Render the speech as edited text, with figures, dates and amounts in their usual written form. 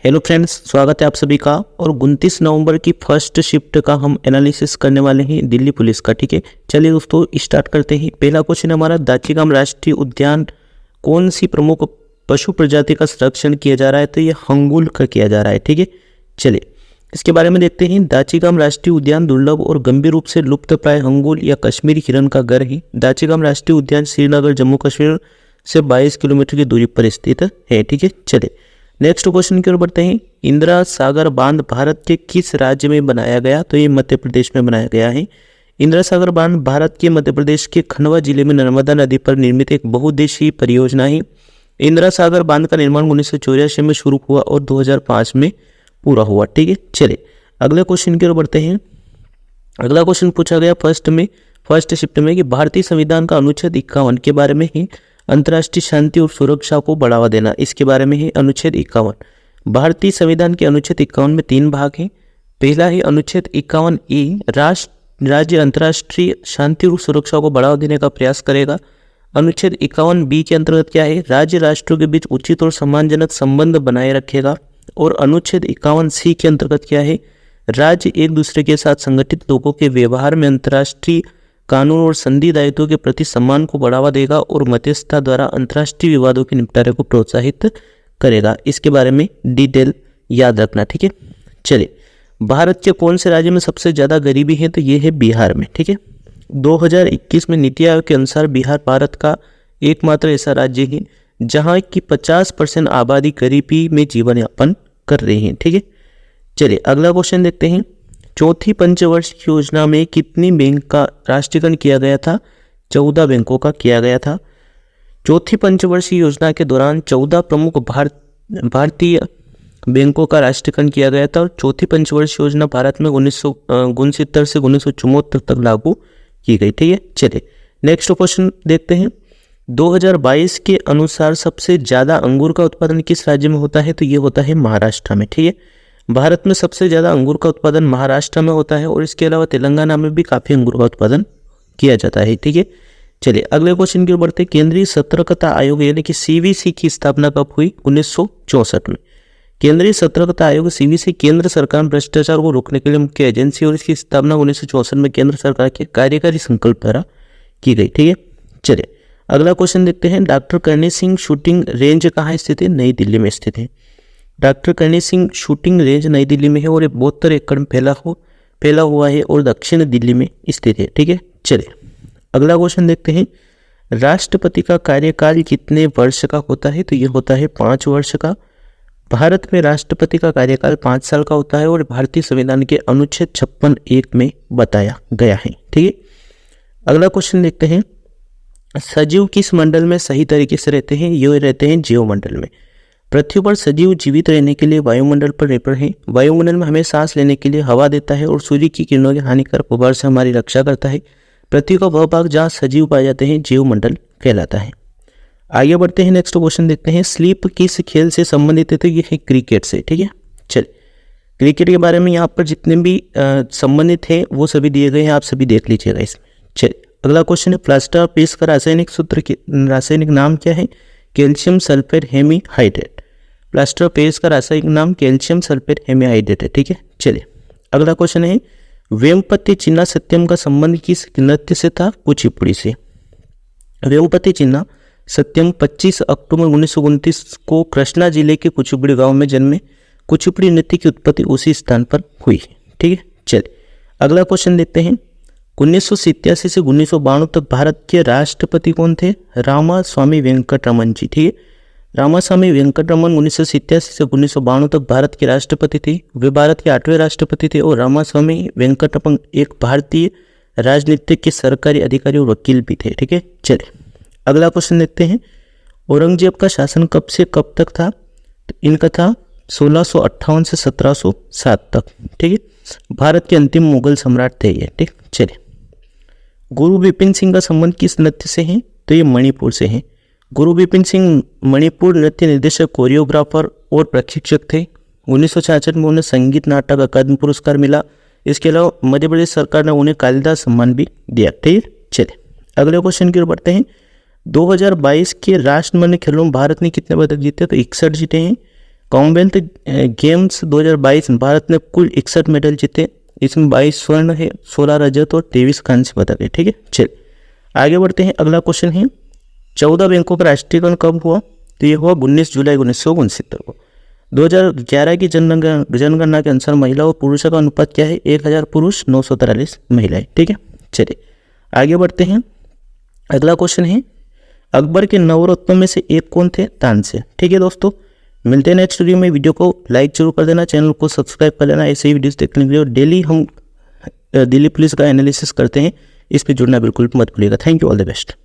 Hello friends, स्वागत है आप सभी का। और 29 नवंबर की फर्स्ट शिफ्ट का हम एनालिसिस करने वाले हैं दिल्ली पुलिस का। ठीक है, चलिए दोस्तों स्टार्ट करते हैं। पहला क्वेश्चन हमारा, दाचीगाम राष्ट्रीय उद्यान कौन सी प्रमुख पशु प्रजाति का संरक्षण किया जा रहा है? तो ये हंगुल का किया जा रहा है। ठीक है, चलिए इसके बारे में देखते हैं। दाचीगाम राष्ट्रीय उद्यान दुर्लभ और गंभीर रूप से लुप्त प्राय हंगुल या कश्मीरी हिरन का घर है। दाचीगाम राष्ट्रीय उद्यान श्रीनगर जम्मू कश्मीर से 22 किलोमीटर की दूरी पर स्थित है। ठीक है, चलिए नेक्स्ट क्वेश्चन की ओर बढ़ते हैं। इंदिरा सागर बांध भारत के किस राज्य में बनाया गया? तो ये मध्य प्रदेश में बनाया गया है। इंदिरा सागर बांध भारत के मध्य प्रदेश के खंडवा जिले में नर्मदा नदी पर निर्मित एक बहुउद्देशीय परियोजना है। इंदिरा सागर बांध का निर्माण 1984 में शुरू हुआ और 2005 में पूरा हुआ। ठीक है, चलिए अगले क्वेश्चन की ओर बढ़ते हैं। अगला क्वेश्चन पूछा गया फर्स्ट शिफ्ट में कि भारतीय संविधान का अनुच्छेद 51 के बारे में ही अंतर्राष्ट्रीय शांति और सुरक्षा को बढ़ावा देना, इसके बारे में ही अनुच्छेद 51। भारतीय संविधान के अनुच्छेद 51 में 3 भाग हैं। पहला है अनुच्छेद 51A, राज्य अंतर्राष्ट्रीय शांति और सुरक्षा को बढ़ावा देने का प्रयास करेगा। अनुच्छेद 51B के अंतर्गत क्या है? राज्य राष्ट्रों के बीच उचित और सम्मानजनक संबंध बनाए रखेगा। और अनुच्छेद 51C के अंतर्गत क्या है? राज्य एक दूसरे के साथ संगठित लोगों के व्यवहार में अंतर्राष्ट्रीय कानून और संधि दायित्वों के प्रति सम्मान को बढ़ावा देगा और मध्यस्थता द्वारा अंतर्राष्ट्रीय विवादों के निपटारे को प्रोत्साहित करेगा। इसके बारे में डिटेल याद रखना। ठीक है, चलिए भारत के कौन से राज्य में सबसे ज़्यादा गरीबी है? तो ये है बिहार में। ठीक है, 2021 में नीति आयोग के अनुसार बिहार भारत का एकमात्र ऐसा राज्य है जहाँ की 50% आबादी गरीबी में जीवन यापन कर रही है। ठीक है, चलिए अगला क्वेश्चन देखते हैं। चौथी पंचवर्षीय योजना में कितनी बैंक का राष्ट्रीयकरण किया गया था? 14 बैंकों का किया गया था। चौथी पंचवर्षीय योजना के दौरान 14 प्रमुख भारतीय बैंकों का राष्ट्रीयकरण किया गया था। और चौथी पंचवर्षीय योजना भारत में 1969 से 1974 तक लागू की गई। ठीक है, चलिए नेक्स्ट क्वेश्चन देखते हैं। 2022 के अनुसार सबसे ज़्यादा अंगूर का उत्पादन किस राज्य में होता है? तो ये होता है महाराष्ट्र में। ठीक है, भारत में सबसे ज़्यादा अंगूर का उत्पादन महाराष्ट्र में होता है और इसके अलावा तेलंगाना में भी काफ़ी अंगूर का उत्पादन किया जाता है। ठीक है, चलिए अगले क्वेश्चन की ओर बढ़ते हैं। केंद्रीय सतर्कता आयोग यानी कि CVC की स्थापना कब हुई? 1964 में। केंद्रीय सतर्कता आयोग CVC केंद्र सरकार भ्रष्टाचार को रोकने के लिए मुख्य एजेंसी और इसकी स्थापना 1964 में केंद्र सरकार के कार्यकारी संकल्प द्वारा की गई। ठीक है, चलिए अगला क्वेश्चन देखते हैं। Doctor Karni Singh shooting range कहाँ स्थित है? नई दिल्ली में स्थित है। Doctor Karni Singh shooting range नई दिल्ली में है और ये 72 एकड़ में फैला हुआ है और दक्षिण दिल्ली में स्थित है। ठीक है, चलिए अगला क्वेश्चन देखते हैं। राष्ट्रपति का कार्यकाल कितने वर्ष का होता है? तो ये होता है 5 वर्ष का। भारत में राष्ट्रपति का कार्यकाल 5 साल का होता है और भारतीय संविधान के अनुच्छेद 56(1) में बताया गया है। ठीक है, अगला क्वेश्चन देखते हैं। सजीव किस मंडल में सही तरीके से रहते हैं? ये रहते हैं जीव मंडल में। पृथ्वी पर सजीव जीवित रहने के लिए वायुमंडल पर निर्भर है। वायुमंडल में हमें सांस लेने के लिए हवा देता है और सूर्य की किरणों के हानिकारक प्रभाव से हमारी रक्षा करता है। पृथ्वी का वह भाग जहाँ सजीव पाए जाते हैं जीवमंडल कहलाता है। आगे बढ़ते हैं, नेक्स्ट क्वेश्चन देखते हैं। स्लीप किस खेल से संबंधित है? तो ये है क्रिकेट से। ठीक है, चलिए क्रिकेट के बारे में यहाँ पर जितने भी संबंधित हैं वो सभी दिए गए हैं, आप सभी देख लीजिएगा इसमें। चलिए अगला क्वेश्चन है। प्लास्टर ऑफ पेरिस का रासायनिक नाम क्या है? Calcium sulphate hemihydrate. Plaster of Paris का रासायनिक नाम कैल्शियम सल्फेट हेमीहाइड्रेट है। ठीक है, चलिए अगला क्वेश्चन है। वेमपति चिन्ना सत्यम का संबंध किस नृत्य से था? कुचिपुड़ी से। वेमपति चिन्ना सत्यम 25 अक्टूबर 1929 को कृष्णा जिले के कुचिपुड़ी गांव में जन्मे। कुचिपुड़ी नृत्य की उत्पत्ति उसी स्थान पर हुई। ठीक है, चलिए अगला क्वेश्चन देखते हैं। 1987 से 1992 तक भारत के राष्ट्रपति कौन थे? रामास्वामी वेंकटरमन जी। ठीक है, रामास्वामी वेंकटरमन 1987 से 1992 तक भारत के राष्ट्रपति थे। वे भारत के 8वें राष्ट्रपति थे और रामास्वामी वेंकटरमन एक भारतीय राजनीतिक के सरकारी अधिकारी और वकील भी थे। ठीक है, चलिए अगला क्वेश्चन देखते हैं। औरंगजेब का शासन कब से कब तक था? तो इनका था 1658 से 1707 तक। ठीक है, भारत के अंतिम मुगल सम्राट थे ये। ठीक, चलिए गुरु बिपिन सिंह का संबंध किस नृत्य से है? तो ये मणिपुर से है। गुरु बिपिन सिंह मणिपुर नृत्य निर्देशक, कोरियोग्राफर और प्रशिक्षक थे। 1966 में उन्हें संगीत नाटक अकादमी पुरस्कार मिला। इसके अलावा मध्य प्रदेश सरकार ने उन्हें कालिदास सम्मान भी दिया। ठीक है, चलिए अगले क्वेश्चन की ओर बढ़ते हैं। 2022 के राष्ट्रमंडल खेलों में भारत ने कितने पदक जीते? तो 61 जीते हैं। कॉमनवेल्थ गेम्स 2022 में भारत ने कुल 61 मेडल जीते, इसमें 22 स्वर्ण है, 16 रजत और 23 कांस्य पदक है। ठीक है, चलिए आगे बढ़ते हैं। अगला क्वेश्चन है 14 बैंकों का राष्ट्रीयकरण कब हुआ? तो ये हुआ 19 जुलाई 1969 को। 2011 की जनगणना के अनुसार महिला और पुरुषों का अनुपात क्या है? 1000 पुरुष 943 महिलाएं। ठीक है, चलिए आगे बढ़ते हैं। अगला क्वेश्चन है अकबर के नवरत्नों में से एक कौन थे? तानसेन। ठीक है दोस्तों, मिलते हैं नेक्स्ट वीडियो में। वीडियो को लाइक जरूर कर देना, चैनल को सब्सक्राइब कर लेना ऐसे ही वीडियोस देखने के लिए। और डेली हम दिल्ली पुलिस का एनालिसिस करते हैं, इस पर जुड़ना बिल्कुल मत भूलिएगा। Thank you, all the best.